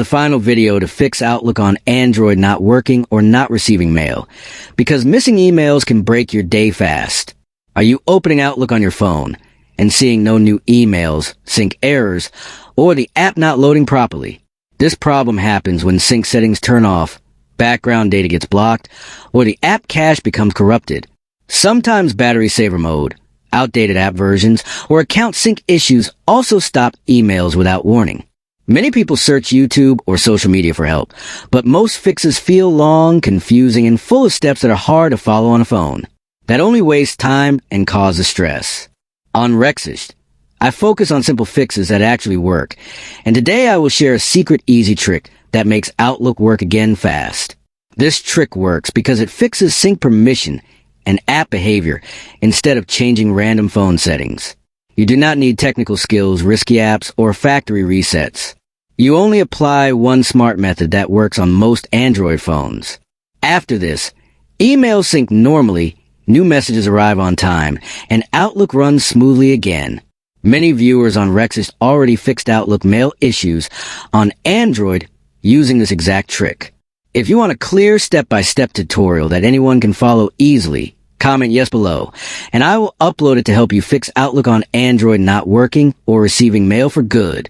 The final video to fix Outlook on Android not working or not receiving mail, because missing emails can break your day fast. Are you opening Outlook on your phone and seeing no new emails, sync errors, or the app not loading properly? This problem happens when sync settings turn off, background data gets blocked, or the app cache becomes corrupted. Sometimes battery saver mode, outdated app versions, or account sync issues also stop emails without warning. Many people search YouTube or social media for help, but most fixes feel long, confusing, and full of steps that are hard to follow on a phone. That only wastes time and causes stress. On Rexist, I focus on simple fixes that actually work, and today I will share a secret easy trick that makes Outlook work again fast. This trick works because it fixes sync permission and app behavior instead of changing random phone settings. You do not need technical skills, risky apps, or factory resets. You only apply one smart method that works on most Android phones. After this, emails sync normally, new messages arrive on time, and Outlook runs smoothly again. Many viewers on Rexist already fixed Outlook mail issues on Android using this exact trick. If you want a clear step-by-step tutorial that anyone can follow easily, comment yes below, and I will upload it to help you fix Outlook on Android not working or receiving mail for good.